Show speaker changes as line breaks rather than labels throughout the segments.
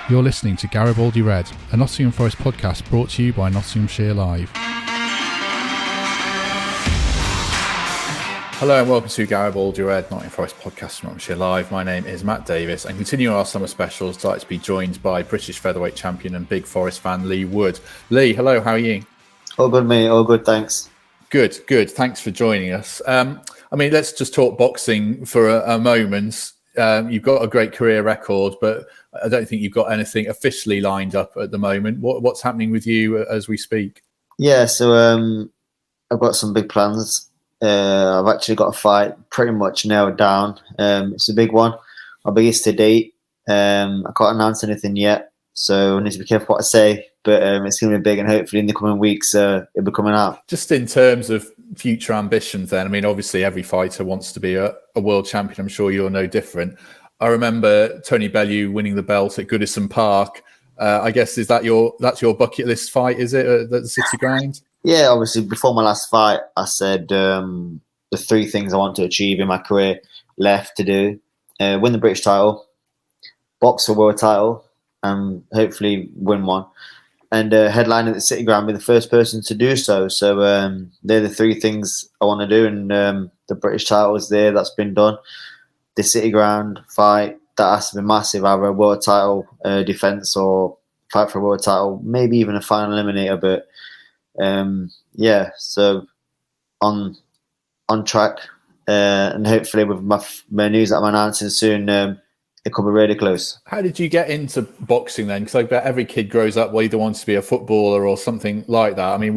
You're listening to Garibaldi Red, a Nottingham Forest podcast brought to you by Nottinghamshire Live. Hello and welcome to Garibaldi Red, Nottingham Forest podcast from Nottinghamshire Live. My name is Matt Davis, and continuing our summer specials, I'd like to be joined by British featherweight champion and big Forest fan Leigh Wood. Leigh, hello, how are you?
All good, mate. All good, thanks.
Good. Thanks for joining us. Let's just talk boxing for a moment. You've got a great career record, but I don't think you've got anything officially lined up at the moment. What's happening with you as we speak?
Yeah, so I've got some big plans. I've actually got a fight pretty much nailed down. It's a big one, my biggest to date. I can't announce anything yet, so I need to be careful what I say. But it's going to be big, and hopefully in the coming weeks it'll be coming out.
Just in terms of future ambitions then, I mean, obviously every fighter wants to be a world champion. I'm sure you're no different. I remember Tony Bellew winning the belt at Goodison Park. I guess that's your bucket list fight, is it, at the City Ground?
Yeah, obviously before my last fight, I said the three things I want to achieve in my career left to do: win the British title, box for world title, and hopefully win one. And headline at the City Ground, be the first person to do so. So they're the three things I want to do. And the British title is there, that's been done. The City Ground fight, that has to be massive. Either a world title defence or fight for a world title, maybe even a final eliminator. But so on track. And hopefully with my news that I'm announcing soon, it could be really close.
How did you get into boxing then? Because I bet every kid grows up either wants to be a footballer or something like that. I mean,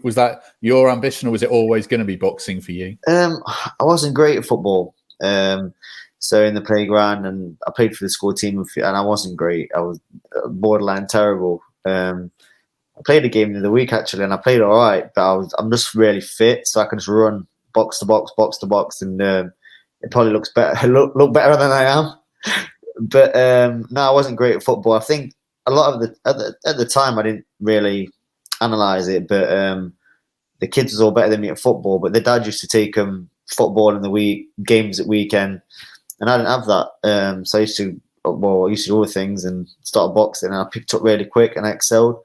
was that your ambition, or was it always going to be boxing for you?
I wasn't great at football. So in the playground, and I played for the school team, and I wasn't great. I was borderline terrible. I played a game the other week actually, and I played all right, but I'm just really fit, so I can just run box to box, and it probably looks better, look better than I am. But no, I wasn't great at football. I think a lot of at the time I didn't really analyse it, but the kids was all better than me at football. But the dad used to take them football in the week, games at weekend, and I didn't have that. So I used to do other things and start boxing, and I picked up really quick and I excelled.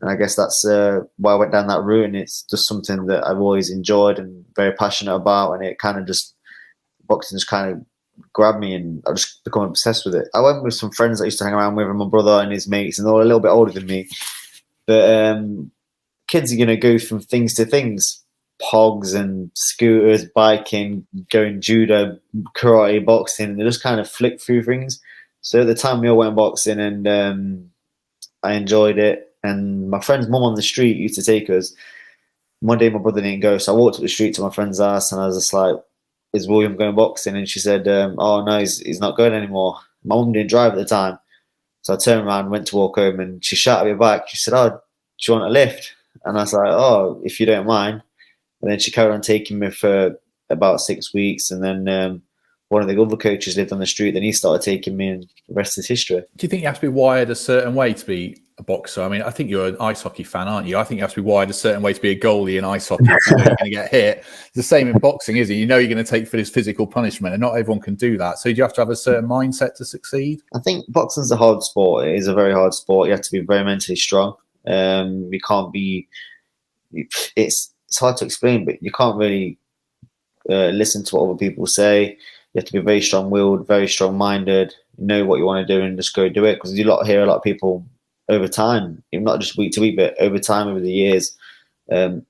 And I guess that's why I went down that route. And it's just something that I've always enjoyed and very passionate about. And it kind of boxing just kind of grabbed me, and I just become obsessed with it. I went with some friends that I used to hang around with, and my brother and his mates, and they're all a little bit older than me. But kids are going to go from things to things: pogs and scooters, biking, going judo, karate, boxing. They just kind of flick through things. So at the time, we all went boxing, and I enjoyed it. And my friend's mum on the street used to take us. One day, my brother didn't go, so I walked up the street to my friend's house, and I was just like, "Is William going boxing?" And she said, "Oh no, he's not going anymore." My mum didn't drive at the time, so I turned around, went to walk home, and she shouted at me back. She said, "Oh, do you want a lift?" And I was like, "Oh, if you don't mind." And then she carried on taking me for about 6 weeks, and then one of the other coaches lived on the street. Then he started taking me, and the rest is history.
Do you think you have to be wired a certain way to be a boxer? I mean, I think you're an ice hockey fan, aren't you? I think you have to be wired a certain way to be a goalie in ice hockey. So you're going to get hit. It's the same in boxing, isn't it? You know you're going to take for this physical punishment, and not everyone can do that. So do you have to have a certain mindset to succeed?
I think boxing's a hard sport. It is a very hard sport. You have to be very mentally strong. You can't be. It's hard to explain, but you can't really listen to what other people say. You have to be very strong-willed, very strong-minded. Know what you want to do and just go do it. Because you hear a lot of people over time, not just week to week, but over time, over the years,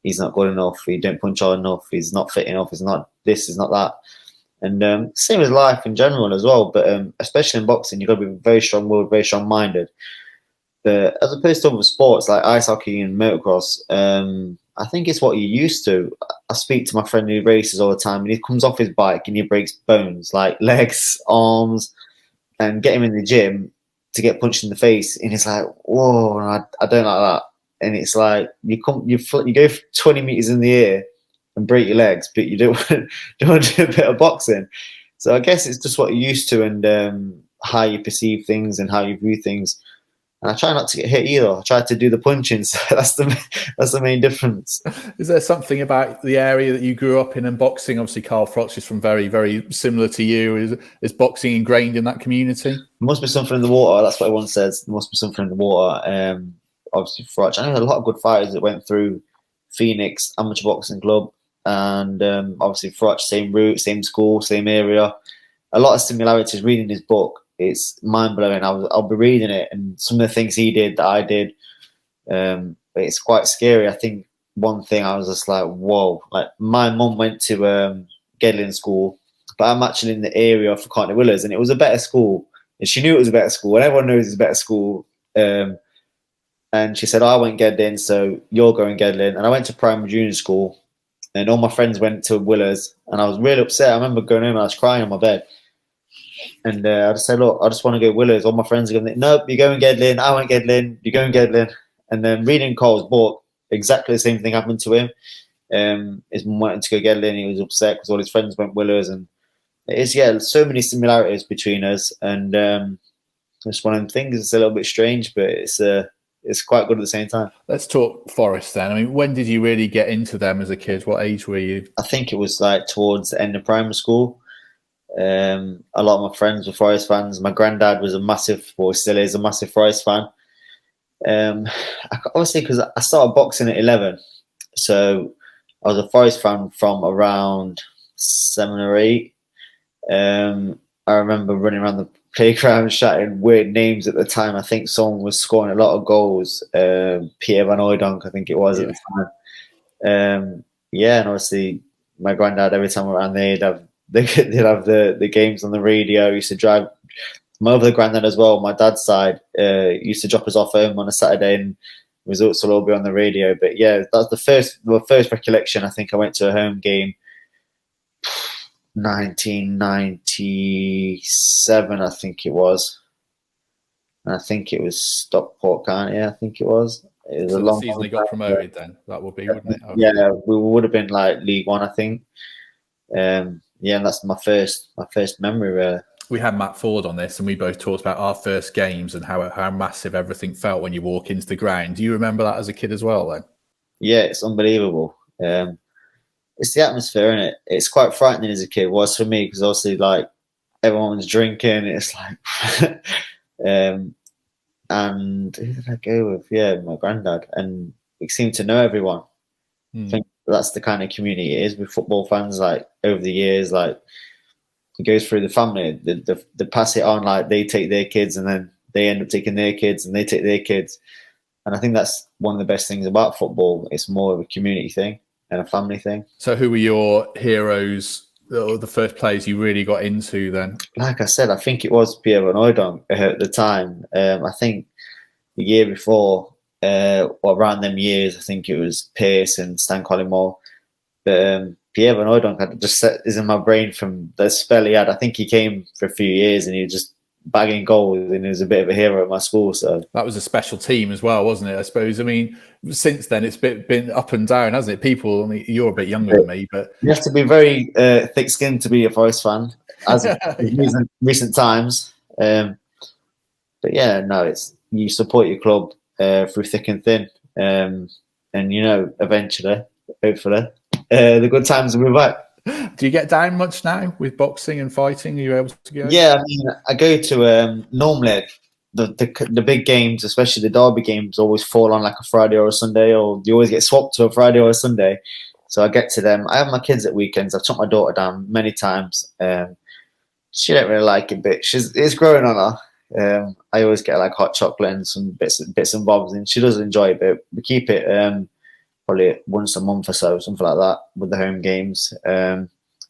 he's not good enough. He don't punch hard enough. He's not fit enough. He's not this. He's not that. And same as life in general as well. But especially in boxing, you've got to be very strong-willed, very strong-minded. But as opposed to other sports like ice hockey and motocross, I think it's what you're used to. I speak to my friend who races all the time, and he comes off his bike and he breaks bones like legs, arms, and get him in the gym to get punched in the face, and it's like, whoa, I don't like that. And it's like you go 20 meters in the air and break your legs, but you don't want to do a bit of boxing. So I guess it's just what you're used to, and how you perceive things and how you view things. And I try not to get hit either. I try to do the punching. So that's the main difference.
Is there something about the area that you grew up in and boxing? Obviously, Carl Frotch is from very, very similar to you. Is boxing ingrained in that community?
There must be something in the water. That's what everyone says. There must be something in the water. Obviously, Frotch. I know a lot of good fighters that went through Phoenix Amateur Boxing Club, and obviously Frotch, same route, same school, same area. A lot of similarities. Reading his book, it's mind blowing. I'll be reading it, and some of the things he did that I did, it's quite scary. I think one thing I was just like, whoa. Like my mum went to Gedling School, but I'm actually in the area for County Willers, and it was a better school. And she knew it was a better school, and everyone knows it's a better school. And she said, I went Gedling, so you're going Gedling. And I went to primary junior school, and all my friends went to Willers, and I was really upset. I remember going home and I was crying on my bed. And I just said, look, I just want to go Willers. All my friends are going, nope, you're going Gedling. I went Gedling. You're going Gedling. And then reading Cole's book, exactly the same thing happened to him. His mum wanted to go Gedling. He was upset because all his friends went Willers. And it's, so many similarities between us. And it's one of them things. It's a little bit strange, but it's quite good at the same time.
Let's talk Forest then. I mean, when did you really get into them as a kid? What age were you?
I think it was like towards the end of primary school. A lot of my friends were Forest fans. My granddad was still is a massive Forest fan. Obviously, because I started boxing at 11, so I was a Forest fan from around 7 or 8. I remember running around the playground shouting weird names at the time. I think someone was scoring a lot of goals. Pierre Van Hooijdonk, I think it was at the time. And obviously my granddad, every time around they'd have the games on the radio. Used to drive my other granddad as well. My dad's side used to drop us off home on a Saturday, and results will all be on the radio. But yeah, that's the first recollection. I think I went to a home game, 1997. I think it was. And I think it was Stockport County. I think it was. It was
so
a long
season they got promoted. Then that would be, wouldn't it?
Okay. Yeah, we would have been like League One, I think. And that's my first memory really.
We had Matt Ford on this, and we both talked about our first games and how massive everything felt when you walk into the ground. Do you remember that as a kid as well then? Yeah,
it's unbelievable. It's the atmosphere, isn't it? It's quite frightening as a kid. It was for me, because obviously like everyone's drinking. It's like and who did I go with? Yeah, my granddad, and we seemed to know everyone. I think that's the kind of community it is with football fans. Like over the years, like it goes through the family. They pass it on. Like they take their kids, and then they end up taking their kids, and they take their kids. And I think that's one of the best things about football. It's more of a community thing and a family thing.
So, who were your heroes, or the first players you really got into then?
Like I said, I think it was Pierre Van Hooijdonk at the time. I think the year before, or around them years, I think it was Pearce and Stan Collymore. But Pierre Van Hooijdonk is in my brain from the spell he had. I think he came for a few years and he was just bagging goals, and he was a bit of a hero at my school. So
that was a special team as well, wasn't it? I suppose. I mean, since then it's been up and down, hasn't it? People, I mean, you're a bit younger than me, but
you have to be very thick-skinned to be a Forest fan, as in recent times. But yeah, no, it's you support your club through thick and thin, and eventually, hopefully, the good times will be back.
Do you get down much now with boxing and fighting? Are you able to go?
Yeah, I mean, I go to normally the big games, especially the derby games, always fall on like a Friday or a Sunday, or you always get swapped to a Friday or a Sunday. So I get to them. I have my kids at weekends. I've took my daughter down many times. She don't really like it, but it's growing on her. I always get like hot chocolate and some bits and bobs, and she does enjoy it. But we keep it probably once a month or so, something like that, with the home games.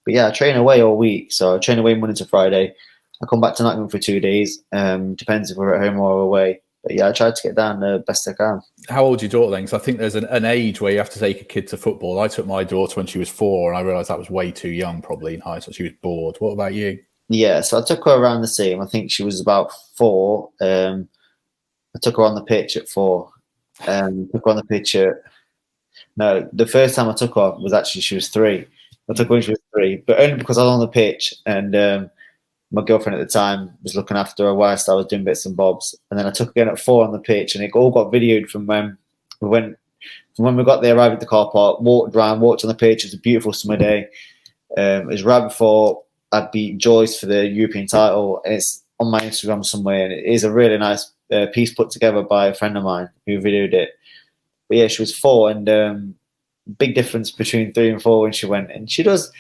But yeah, I train away all week. So I train away Monday to Friday. I come back to Nottingham for 2 days. Depends if we're at home or away. But yeah, I try to get down the best I can.
How old is your daughter then? Because I think there's an age where you have to take a kid to football. I took my daughter when she was 4, and I realised that was way too young, probably in high school. She was bored. What about you?
Yeah, so I took her around the same. I think she was about 4. I took her on the pitch at 4. Took her on the pitch at... No, the first time I took her was actually she was 3. I took her when she was 3, but only because I was on the pitch, and my girlfriend at the time was looking after her whilst I was doing bits and bobs. And then I took again at 4 on the pitch, and it all got videoed from when we got there, arrived at the car park, walked around, walked on the pitch. It was a beautiful summer day. It was right before I beat Joyce for the European title, and it's on my Instagram somewhere. And it is a really nice piece put together by a friend of mine who videoed it. But yeah, she was 4, and big difference between 3 and 4 when she went. And she does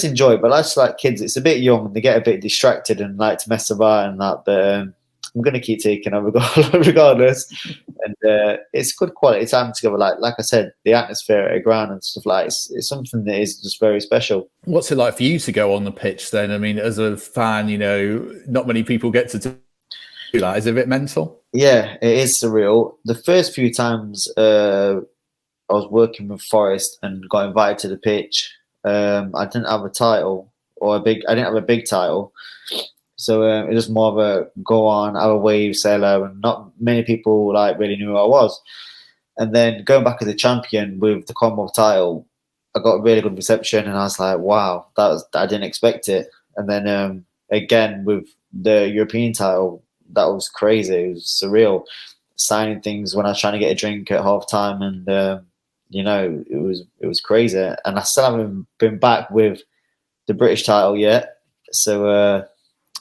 enjoy it, but that's like kids. It's a bit young, and they get a bit distracted and like to mess about and that. But I'm going to keep taking her regardless. And it's good quality time together. Like I said, the atmosphere at a ground and stuff like it's something that is just very special.
What's it like for you to go on the pitch then? I mean, as a fan, not many people get to do that. Is it a bit mental?
Yeah, it is surreal. The first few times I was working with Forest and got invited to the pitch, I didn't have a title I didn't have a big title. So it was more of a go on, have a wave, say hello, and not many people really knew who I was. And then going back as a champion with the Commonwealth title, I got a really good reception, and I was like, wow, I didn't expect it. And then again with the European title, that was crazy. It was surreal. Signing things when I was trying to get a drink at half time, and it was crazy. And I still haven't been back with the British title yet. So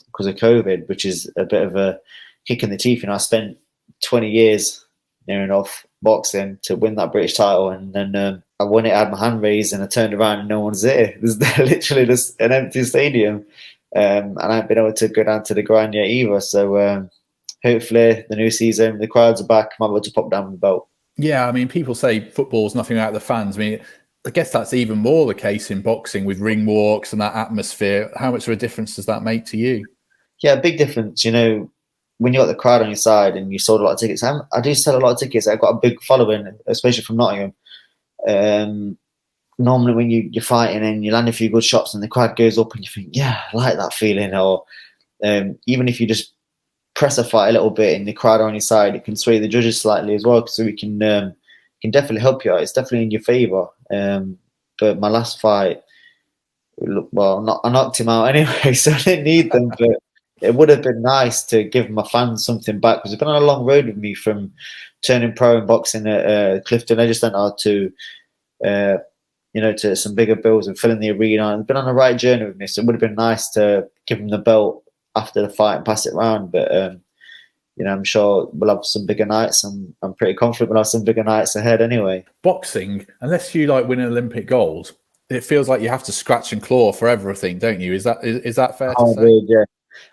because of COVID, which is a bit of a kick in the teeth. I spent 20 years near enough boxing to win that British title, and then I won it, I had my hand raised, and I turned around and no one's there. There's literally just an empty stadium, and I haven't been able to go down to the ground yet either. So hopefully the new season, the crowds are back, I'm able to pop down with the belt.
Yeah, I mean, people say football's nothing without the fans. I mean, I guess that's even more the case in boxing with ring walks and that atmosphere. How much of a difference does that make to you?
Yeah, big difference. When you got the crowd on your side and you sold a lot of tickets. I do sell a lot of tickets. I've got a big following, especially from Nottingham. Normally when you're fighting and you land a few good shots and the crowd goes up and you think, yeah, I like that feeling. Or even if you just press a fight a little bit and the crowd are on your side, it can sway the judges slightly as well. So we can definitely help you out. It's definitely in your favour. But my last fight, I knocked him out anyway, so I didn't need them. But it would have been nice to give my fans something back, because they've been on a long road with me from turning pro in boxing at Clifton Leisure Centre to to some bigger bills and filling the arena. And they've been on the right journey with me, so it would have been nice to give them the belt after the fight and pass it around. But I'm sure we'll have some bigger nights. I'm pretty confident we'll have some bigger nights ahead anyway.
Boxing, unless you win Olympic gold, it feels like you have to scratch and claw for everything, don't you? Is that fair to say?
Yeah,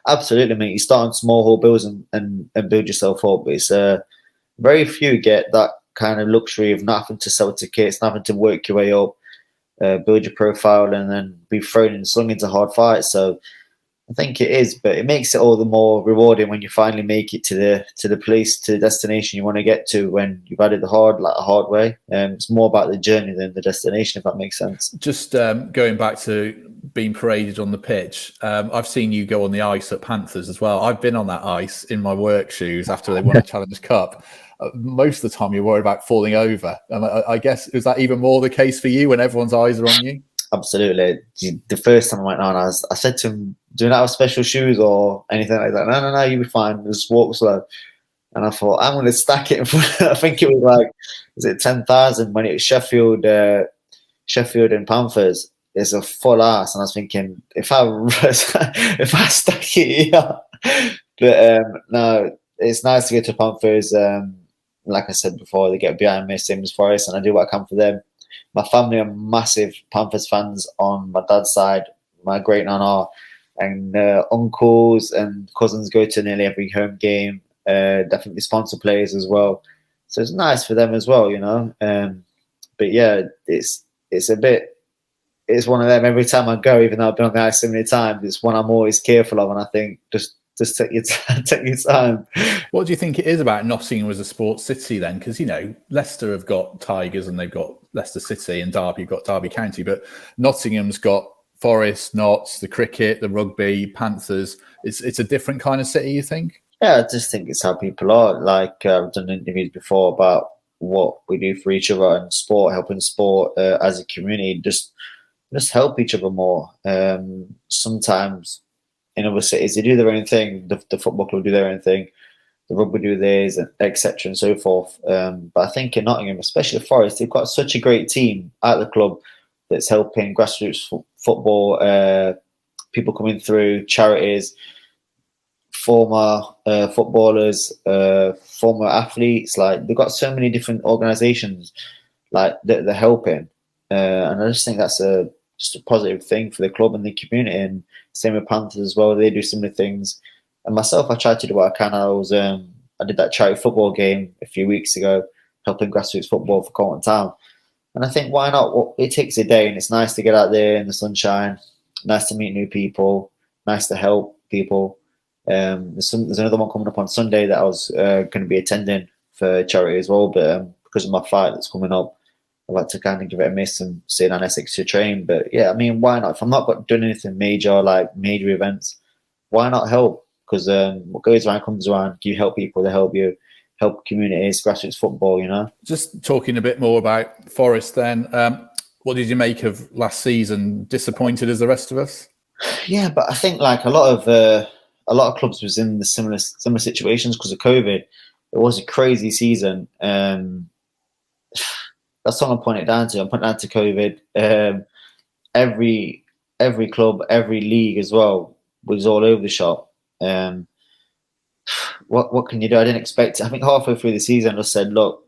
absolutely, mate. You start on small hole bills and build yourself up. It's very few get that kind of luxury of not having to sell tickets, not having to work your way up, build your profile, and then be thrown and slung into hard fights. So I think it is, but it makes it all the more rewarding when you finally make it to the place, to the destination you want to get to, when you've had it a hard way. It's more about the journey than the destination, if that makes sense.
Just going back to being paraded on the pitch, I've seen you go on the ice at Panthers as well. I've been on that ice in my work shoes after they won a Challenge Cup. Most of the time you're worried about falling over. And I guess, is that even more the case for you when everyone's eyes are on you?
Absolutely. The first time I went on, I said to him, do you not have special shoes or anything like that? No, you'll be fine. Just walk slow. And I thought, I'm going to stack it in front. I think it was 10,000 when it was Sheffield and Panthers. It's a full ass. And I was thinking, if I stack it here. But no, it's nice to go to Panthers. Like I said before, they get behind me, same as Forest, and I do what I can for them. My family are massive Panthers fans on my dad's side. My great nana and uncles and cousins go to nearly every home game. Definitely sponsor players as well, so it's nice for them as well, But yeah, it's one of them. Every time I go, even though I've been on the ice so many times, it's one I'm always careful of, and I think just take your time.
What do you think it is about Nottingham as a sports city then? Because, Leicester have got Tigers and they've got Leicester City, and Derby have got Derby County, but Nottingham's got Forest, Notts, the cricket, the rugby, Panthers. It's a different kind of city, you think?
Yeah, I just think it's how people are. I've done interviews before about what we do for each other and sport, helping sport as a community, just help each other more. Sometimes in other cities. They do their own thing. The football club do their own thing. The rugby do theirs, etc. and so forth. But I think in Nottingham, especially the Forest, they've got such a great team at the club that's helping grassroots football, people coming through, charities, former footballers, former athletes. Like, they've got so many different organisations like that they're helping, and I just think that's just a positive thing for the club and the community. And same with Panthers as well; they do similar things. And myself, I tried to do what I can. I did that charity football game a few weeks ago, helping grassroots football for Colton Town. And I think, why not? Well, it takes a day, and it's nice to get out there in the sunshine, nice to meet new people, nice to help people. There's another one coming up on Sunday that I was going to be attending for charity as well, but because of my fight that's coming up, I'd like to kind of give it a miss and stay down Essex to train. But yeah, I mean, why not? If I'm not doing anything major, like major events, why not help? Because what goes around comes around. You help people, they help you. Help communities, grassroots football, you know.
Just talking a bit more about Forest then, what did you make of last season? Disappointed as the rest of us?
Yeah, but I think like a lot of clubs was in the similar situations because of COVID. It was a crazy season. That's what I'm pointing it down to. I'm pointing it down to COVID. Every club, every league as well was all over the shop. What can you do? I didn't expect it. I think halfway through the season, I just said, look,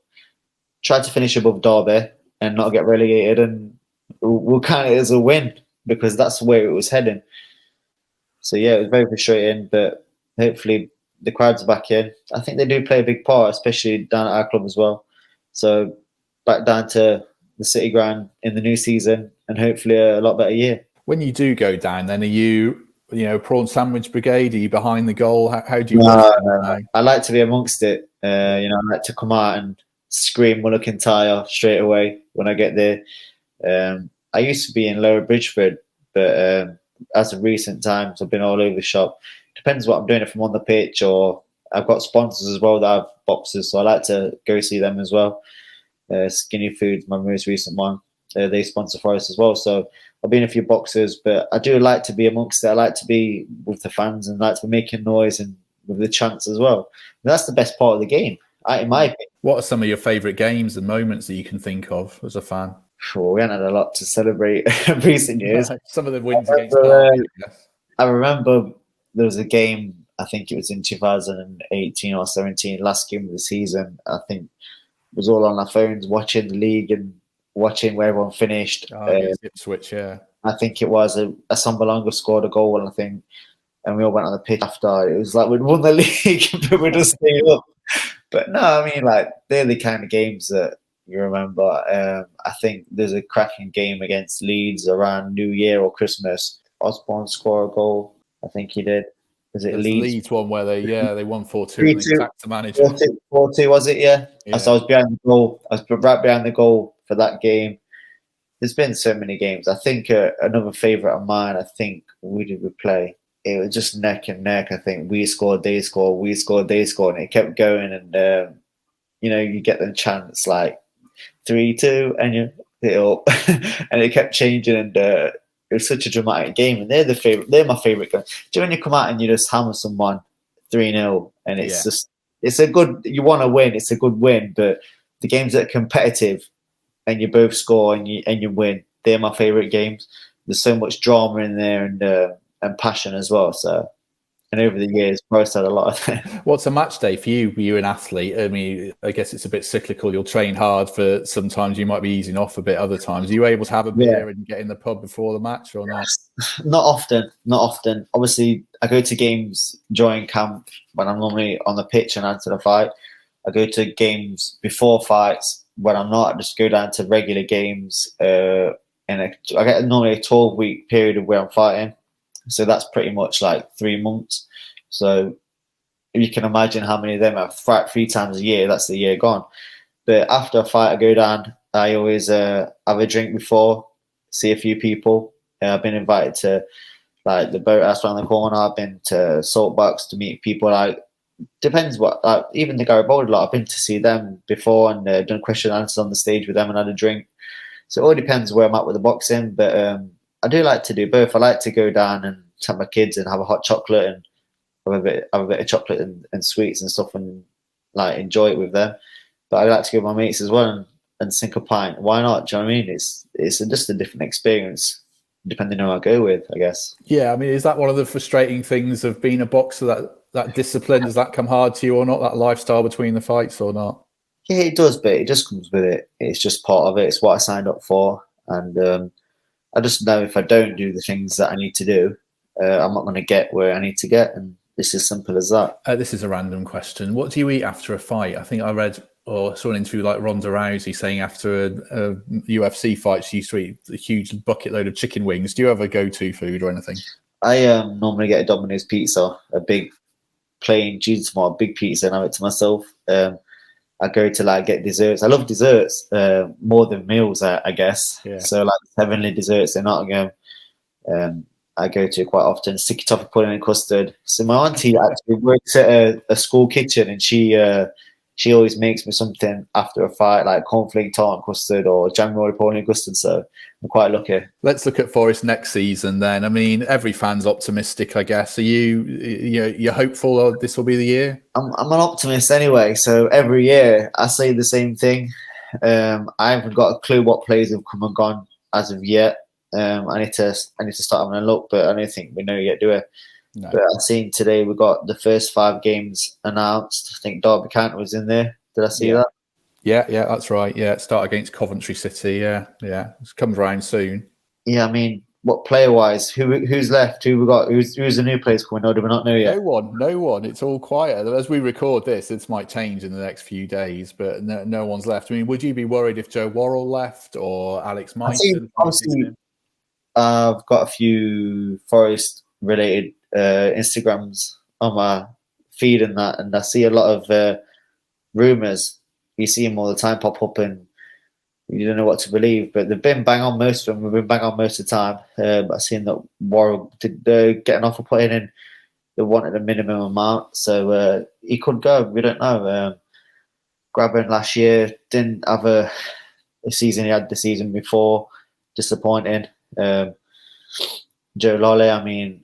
try to finish above Derby and not get relegated, and we'll count it as a win, because that's where it was heading. So yeah, it was very frustrating, but hopefully the crowds are back in. I think they do play a big part, especially down at our club as well. So back down to the City Ground in the new season, and hopefully a lot better year.
When you do go down, then are you prawn sandwich brigade? Are you behind the goal? How do you?
No. I like to be amongst it. I like to come out and scream Mulligan straight away when I get there. I used to be in Lower Bridgeford, but as of recent times, I've been all over the shop. Depends what I'm doing, if I'm on the pitch, or I've got sponsors as well that have boxes, so I like to go see them as well. Skinny Foods, my most recent one, they sponsor Forest as well. So I've been in a few boxes, but I do like to be amongst it. I like to be with the fans and like to be making noise and with the chants as well. And that's the best part of the game, in my opinion.
What are some of your favourite games and moments that you can think of as a fan?
Sure, we haven't had a lot to celebrate in recent years.
Some of the wins against Derby,
I remember there was a game, I think it was in 2018 or 17, last game of the season. I think it was all on our phones watching the league and watching where everyone finished.
Ipswich, yeah.
I think it was a Sambalonga scored a goal, I think, and we all went on the pitch after. It was like we'd won the league, but we just stayed up. But no, I mean, like, they're the kind of games that you remember. I think there's a cracking game against Leeds around New Year or Christmas. Osborne scored a goal. I think he did. Was it Leeds?
The Leeds one where they won 4-2 and they sacked the manager.
4-2 was it? Yeah. So I was behind the goal. I was right behind the goal for that game. There's been so many games. I think another favourite of mine, I think, we play? It was just neck and neck. I think we scored, they scored, we scored, they scored, and it kept going. And, you get the chance like 3-2 and you hit up. And it kept changing, and it was such a dramatic game. And they're my favourite game. Do you know when you come out and you just hammer someone 3-0 and it's a good, you want to win, it's a good win, but the games that are competitive and you both score and you win, they're my favourite games. There's so much drama in there and passion as well. So, and over the years, Forest had a lot of that.
What's a match day for you? You're an athlete. I mean, I guess it's a bit cyclical. You'll train hard for sometimes you might be easing off a bit. Other times, are you able to have a beer and get in the pub before the match or not?
Not often. Obviously, I go to games during camp when I'm normally on the pitch and after the fight. I go to games before fights when I'm not. I just go down to regular games. I get normally a 12-week period where I'm fighting. So that's pretty much like 3 months. So if you can imagine how many of them I fight 3 times a year, that's the year gone. But after a fight, I go down. I always have a drink before, see a few people. I've been invited to like the boathouse around the corner. I've been to Saltbox to meet people. Like, depends what. Like, even the Garibaldi lot, I've been to see them before and done question and answers on the stage with them and had a drink. So it all depends where I'm at with the boxing. But I do like to do both. I like to go down and have my kids and have a hot chocolate and have a bit of chocolate and sweets and stuff and like enjoy it with them. But I like to go with my mates as well and sink a pint. Why not? Do you know what I mean? It's just a different experience depending on who I go with, I guess.
Yeah, I mean, is that one of the frustrating things of being a boxer? That discipline, does that come hard to you or not? That lifestyle between the fights or not?
Yeah, it does, but it just comes with it. It's just part of it. It's what I signed up for, and I just know if I don't do the things that I need to do, I'm not going to get where I need to get, and it's as simple as that.
This is a random question. What do you eat after a fight? I think I read or saw an interview like Ronda Rousey saying after a UFC fight, she used to eat a huge bucket load of chicken wings. Do you ever go-to food or anything?
I normally get a Domino's pizza, a big plain cheese tomato, big pizza, and have it to myself. I go to like get desserts. I love desserts more than meals, I guess.
Yeah.
So like heavenly desserts in Nottingham, I go to quite often. Sticky toffee pudding and custard. So my auntie actually works at a school kitchen, and she always makes me something after a fight, like cornflake tart and custard or jam roll and custard. So I'm quite lucky.
Let's look at Forest next season then. I mean, every fan's optimistic, I guess. Are you're hopeful this will be the year?
I'm an optimist anyway. So every year I say the same thing. I haven't got a clue what players have come and gone as of yet. I need to start having a look, but I don't think we know yet, do we?
No.
But I've seen today we got the first 5 games announced. I think Derby County was in there. Did I see that?
Yeah, that's right. Yeah, start against Coventry City. Yeah. It comes around soon.
Yeah, I mean, what player-wise, who's left? Who we got? Who's the new players coming? Or do we not know yet?
No one. It's all quiet. As we record this, it might change in the next few days, but no one's left. I mean, would you be worried if Joe Worrell left or Alex Myson?
Obviously, I've got a few Forest-related Instagrams on my feed and that, and I see a lot of rumours. You see them all the time pop up, and you don't know what to believe. But they've been bang on most of them. We've been bang on most of the time. I've seen that Worrell did get an offer put in. They wanted a minimum amount, so he could go. We don't know. Graben last year didn't have a season he had the season before. Disappointing. Joe Lolley, I mean,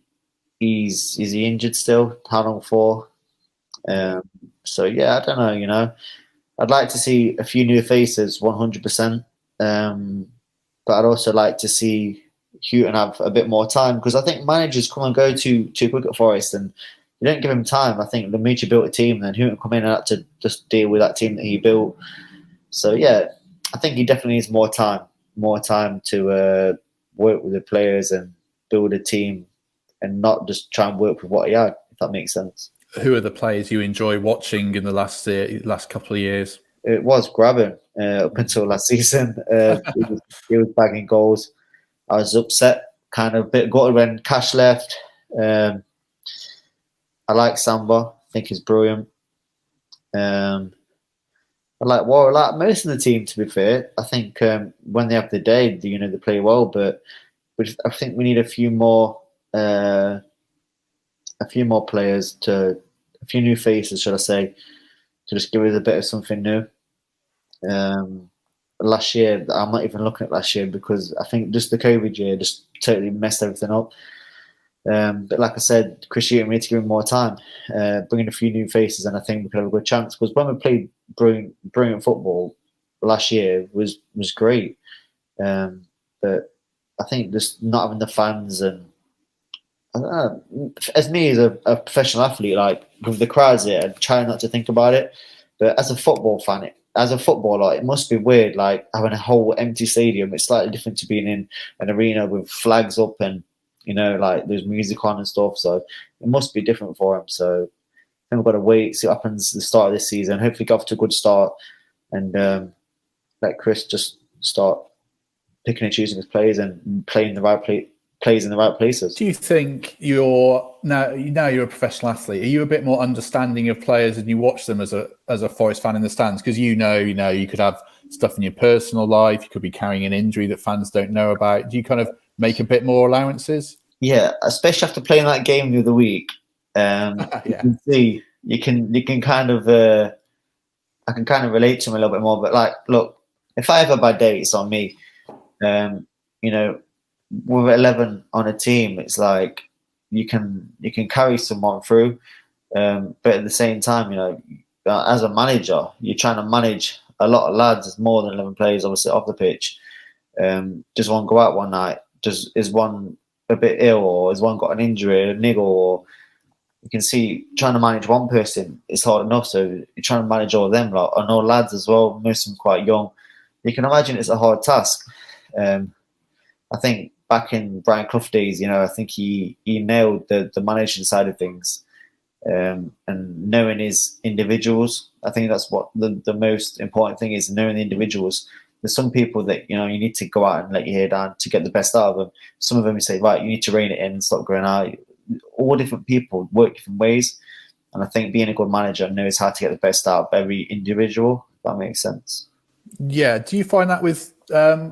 is he injured still? How long for? So yeah, I don't know. You know, I'd like to see a few new faces, 100%. But I'd also like to see Houghton have a bit more time, because I think managers come and go too quick at Forest, and you don't give him time. I think Lemaitre built a team, then Houghton come in and had to just deal with that team that he built. So yeah, I think he definitely needs more time to work with the players and build a team, and not just try and work with what he had, if that makes sense.
Who are the players you enjoy watching in the last couple of years?
It was Graben up until last season. He was bagging goals. I was upset, kind of a bit gutted when Cash left. I like Samba. I think he's brilliant. I like Warren. I like most of the team, to be fair. I think when they have the day, they play well. But I think we need a few more players, a few new faces, should I say, to just give us a bit of something new. Last year, I'm not even looking at last year, because I think just the COVID year just totally messed everything up. But like I said, Chris Houghton, we need to give him more time, bring in a few new faces, and I think we could have a good chance. Because when we played brilliant football last year, was great. But I think just not having the fans, and I don't know, as me as a professional athlete, like with the crowds there, I try not to think about it. But as a football fan, as a footballer, it must be weird, like having a whole empty stadium. It's slightly different to being in an arena with flags up and, like there's music on and stuff. So it must be different for him. So I think we've got to wait, see what happens at the start of this season. Hopefully get off to a good start, and let Chris just start picking and choosing his players and playing the right plays in the right places.
Do you think you're a professional athlete? Are you a bit more understanding of players and you watch them as a Forest fan in the stands? Because you could have stuff in your personal life, you could be carrying an injury that fans don't know about. Do you kind of make a bit more allowances?
Yeah, especially after playing that game the other week.
Yeah.
You can see you can kind of I can kind of relate to him a little bit more. But like, look, if I have a bad day, it's on me. with 11 on a team, it's like you can carry someone through, but at the same time, as a manager, you're trying to manage a lot of lads. There's more than 11 players, obviously, off the pitch. Does one go out one night? Is one a bit ill, or has one got an injury, a niggle? Or you can see trying to manage one person is hard enough. So you're trying to manage all of them. Like, I know lads as well, most of them quite young. You can imagine it's a hard task. I think back in Brian Clough days, I think he nailed the managing side of things, and knowing his individuals. I think that's what the most important thing is, knowing the individuals. There's some people that, you need to go out and let your hair down to get the best out of them. Some of them you say, right, you need to rein it in and stop going out. All different people work different ways. And I think being a good manager knows how to get the best out of every individual, if that makes sense.
Yeah. Do you find that with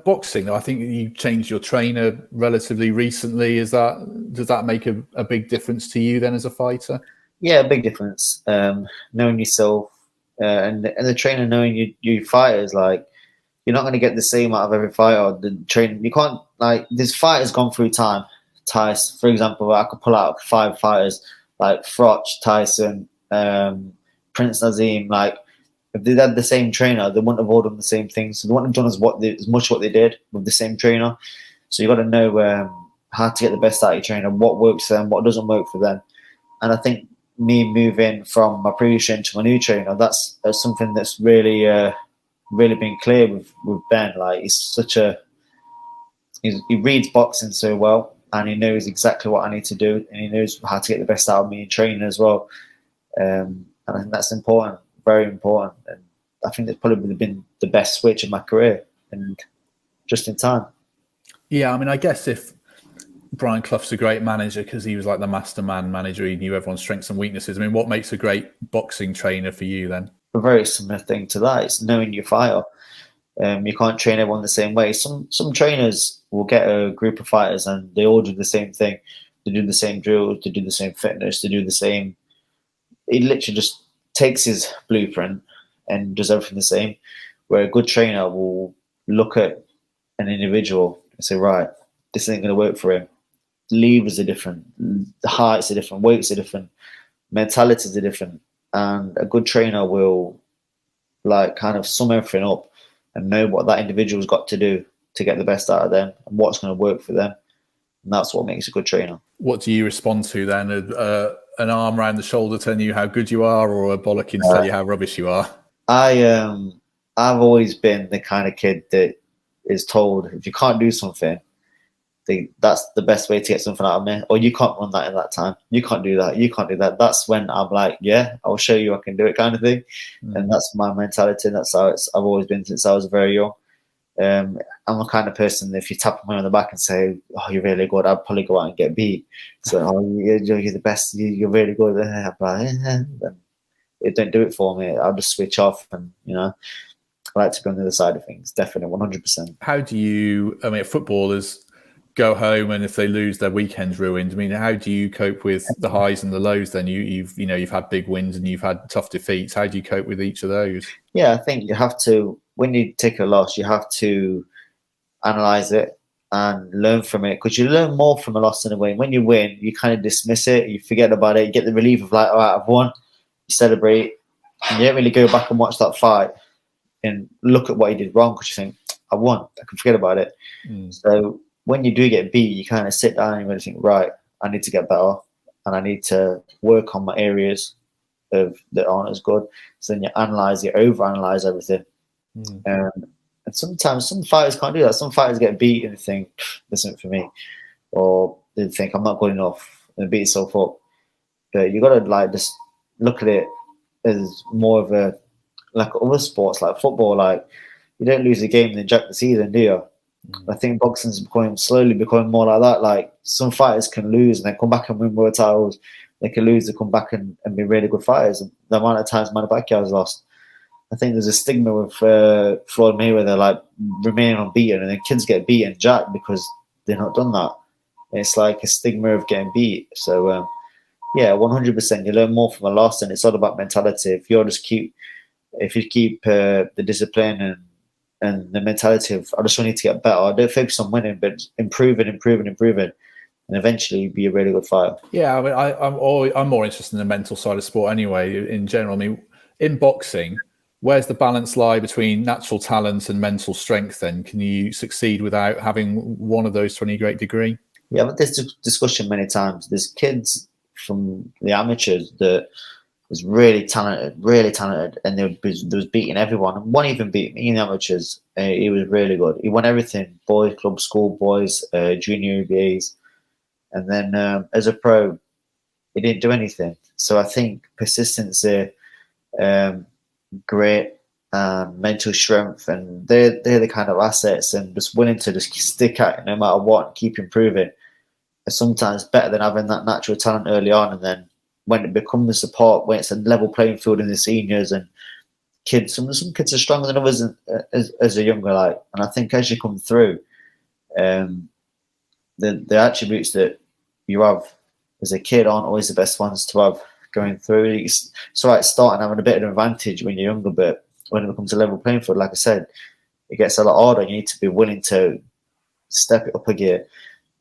boxing? I think you changed your trainer relatively recently. Does that make a big difference to you then as a fighter?
Yeah, a big difference. Knowing yourself, and the trainer knowing you fighters, like, you're not going to get the same out of every fighter. The training, you can't, like, this fighter's gone through time. Tyson, for example, I could pull out 5 fighters like Froch, Tyson, Prince Nazim. Like, if they had the same trainer, they wouldn't have all done the same things. So they wouldn't have done as much what they did with the same trainer. So you got to know how to get the best out of your trainer, what works for them, what doesn't work for them. And I think me moving from my previous trainer to my new trainer, that's something that's really been clear with Ben. Like, he reads boxing so well, and he knows exactly what I need to do, and he knows how to get the best out of me in training as well. And I think that's important, very important. And I think that's probably been the best switch in my career, and just in time.
Yeah, I mean, I guess if Brian Clough's a great manager because he was like the mastermind manager, he knew everyone's strengths and weaknesses. I mean, what makes a great boxing trainer for you then?
A very similar thing to that. It's knowing your fighter. You can't train everyone the same way. Some trainers will get a group of fighters and they all do the same thing. They do the same drills, they do the same fitness, they do the same. He literally just takes his blueprint and does everything the same. Where a good trainer will look at an individual and say, right, this ain't going to work for him. The levers are different, the heights are different, weights are different, mentalities are different. And a good trainer will, like, kind of sum everything up and know what that individual's got to do to get the best out of them and what's going to work for them. And that's what makes a good trainer.
What do you respond to then? An arm around the shoulder telling you how good you are, or a bollocking to tell you how rubbish you are?
I've always been the kind of kid that is told, if you can't do something, that's the best way to get something out of me. Or you can't run that in that time. You can't do that. You can't do that. That's when I'm like, yeah, I'll show you I can do it, kind of thing. And that's my mentality. And that's how I've always been since I was very young. I'm the kind of person, if you tap me on the back and say, oh, you're really good, I'd probably go out and get beat. So, oh, you're the best, you're really good. I'm like, it don't do it for me. I'll just switch off, and, I like to be on the other side of things, definitely, 100%.
How do you, footballers go home, and if they lose, their weekend's ruined. I mean, how do you cope with the highs and the lows then? You've had big wins and you've had tough defeats. How do you cope with each of those? Yeah,
I think you have to, when you take a loss, you have to analyze it and learn from it, because you learn more from a loss than a win. When you win, you kind of dismiss it, you forget about it, you get the relief of, like, all right, I've won, you celebrate, and you don't really go back and watch that fight and look at what you did wrong, because you think, I won, I can forget about it. So when you do get beat, you kind of sit down and you really think, right, I need to get better, and I need to work on my areas that aren't as good. So then you overanalyze everything. And sometimes some fighters can't do that. Some fighters get beat and think, this isn't for me. Or they think, I'm not good enough, and beat yourself up. But you got to, like, just look at it as more of a, like other sports, like football. Like, you don't lose a game and then jack the season, do you? I think boxing's slowly becoming more like that. Like, some fighters can lose and then come back and win world titles. They can lose and come back and be really good fighters. And the amount of times Manny Pacquiao's lost, I think there's a stigma with Floyd Mayweather, like, remaining unbeaten, and then kids get beaten jacked because they're not done that. And it's like a stigma of getting beat. So, 100%, you learn more from a loss, and it's all about mentality. If you keep the discipline and the mentality of I just need to get better. I don't focus on winning, but improving, and eventually be a really good fighter.
Yeah, I mean, I'm more interested in the mental side of sport anyway. In general, I mean, in boxing, where's the balance lie between natural talent and mental strength? Then can you succeed without having one of those to any great degree?
We have this discussion many times. There's kids from the amateurs that was really talented, and they was beating everyone. And one even beat me in the amateurs. He was really good. He won everything: boys club, school boys, junior ABAs, and then as a pro, he didn't do anything. So I think persistency, grit, mental strength, and they're the kind of assets, and just willing to just stick at it no matter what, and keep improving. Are sometimes better than having that natural talent early on, and then when it becomes the support, when it's a level playing field in the seniors and kids, some kids are stronger than others as a younger, like, and I think as you come through, the attributes that you have as a kid aren't always the best ones to have going through. It's right starting having a bit of an advantage when you're younger, but when it becomes a level playing field, like I said, it gets a lot harder. You need to be willing to step it up a gear,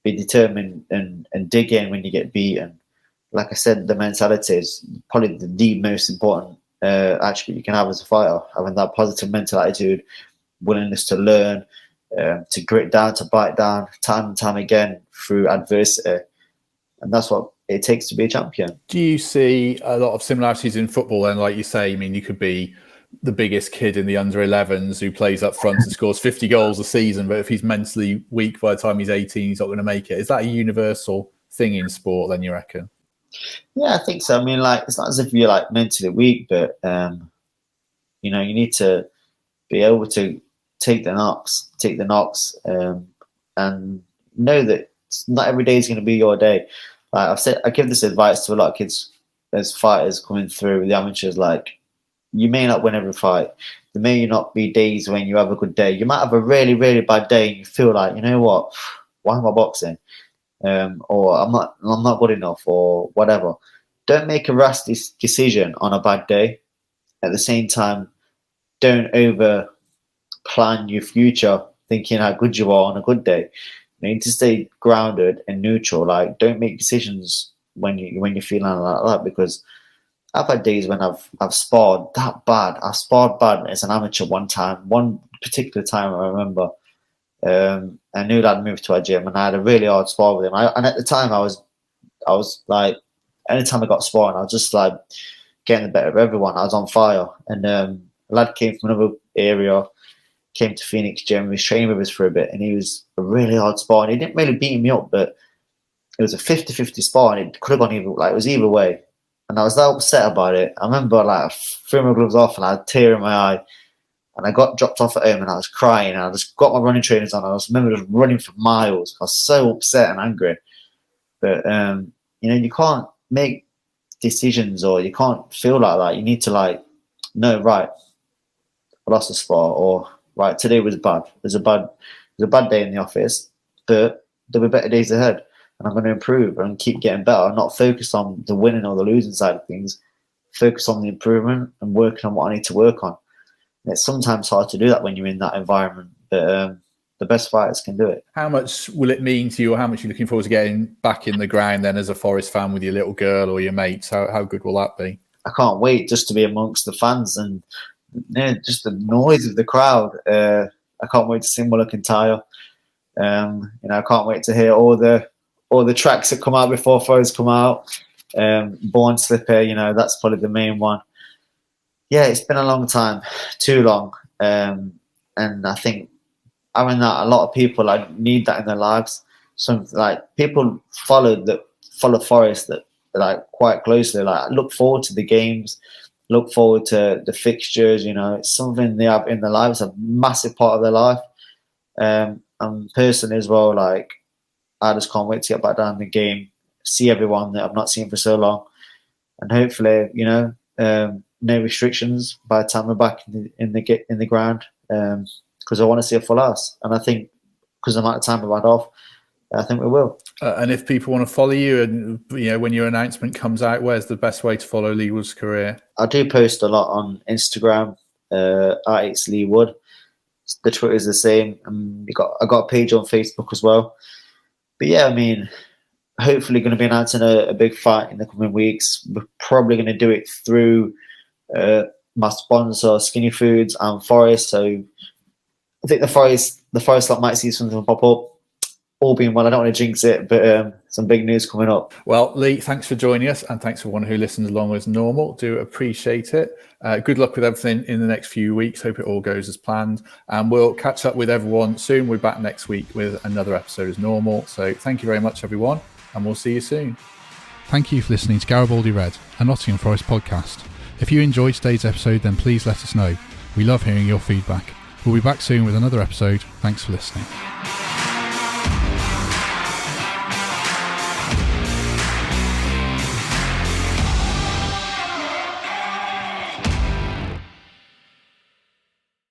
be determined, and dig in when you get beaten. Like I said, the mentality is probably the most important attribute you can have as a fighter. Having that positive mental attitude, willingness to learn, to grit down, to bite down, time and time again through adversity. And that's what it takes to be a champion.
Do you see a lot of similarities in football then? Like you say, I mean, you could be the biggest kid in the under-11s who plays up front and scores 50 goals a season, but if he's mentally weak by the time he's 18, he's not going to make it. Is that a universal thing in sport then, you reckon?
Yeah, I think so. I mean, like, it's not as if you're like mentally weak, but you know, you need to be able to take the knocks, and know that not every day is going to be your day. Like I've said, I give this advice to a lot of kids as fighters coming through the amateurs. Like, you may not win every fight. There may not be days when you have a good day. You might have a really, really bad day, and you feel like, you know what? Why am I boxing? Or I'm not good enough, or whatever. Don't make a rash decision on a bad day. At the same time, don't over plan your future thinking how good you are on a good day. You need to stay grounded and neutral. Like, don't make decisions when you're feeling like that, because I've had days when I've sparred that bad. I sparred bad as an amateur one particular time I remember. I knew that I'd moved to a gym, and I had a really hard spar with him. And at the time, I was like, anytime I got sparring, I was just like getting the better of everyone. I was on fire, and a lad came from another area, came to Phoenix Gym. He was training with us for a bit, and he was a really hard spar. And he didn't really beat me up, but it was a 50-50 spar, and it could have gone either. Like, it was either way, and I was that upset about it. I remember, like, I threw my gloves off, and I had a tear in my eye. And I got dropped off at home, and I was crying. And I just got my running trainers on. I remember just running for miles. I was so upset and angry. But you know, you can't make decisions, or you can't feel like that. You need to, like, no, right, I lost a spar, or right, today was bad. It was a bad day in the office, but there'll be better days ahead, and I'm going to improve and keep getting better. Not focus on the winning or the losing side of things. Focus on the improvement and working on what I need to work on. It's sometimes hard to do that when you're in that environment, but the best fighters can do it.
How much will it mean to you, or how much are you looking forward to getting back in the ground then as a Forest fan with your little girl or your mates? How good will that be?
I can't wait just to be amongst the fans and just the noise of the crowd. I can't wait to see Mulligan-Tyre. You know, I can't wait to hear all the tracks that come out before Forest come out. Born Slipper, you know, that's probably the main one. Yeah, it's been a long time, too long, and I think having that, a lot of people need that in their lives. Some people follow Forest that like quite closely. Like, look forward to the games, look forward to the fixtures. You know, it's something they have in their lives, a massive part of their life. And personally as well, like, I just can't wait to get back down the game, see everyone that I've not seen for so long, and hopefully, you know. No restrictions by the time we're back in the ground, because I want to see a full house, and I think because the amount of time we've had off, I think we will. And
if people want to follow you, and you know, when your announcement comes out, where's the best way to follow Leigh Wood's career?
I do post a lot on Instagram. It's Leigh Wood. The Twitter is the same. I got a page on Facebook as well. But yeah, I mean, hopefully going to be announcing a big fight in the coming weeks. We're probably going to do it through my sponsor, Skinny Foods and Forest. So I think the Forest lot might see something pop up. All being well, I don't want to jinx it, but some big news coming up.
Well, Leigh, thanks for joining us, and thanks for everyone who listens along as normal. Do appreciate it. Good luck with everything in the next few weeks. Hope it all goes as planned, and we'll catch up with everyone soon. We're back next week with another episode as normal. So thank you very much, everyone, and we'll see you soon.
Thank you for listening to Garibaldi Red, a Nottingham Forest podcast. If you enjoyed today's episode, then please let us know. We love hearing your feedback. We'll be back soon with another episode. Thanks for listening.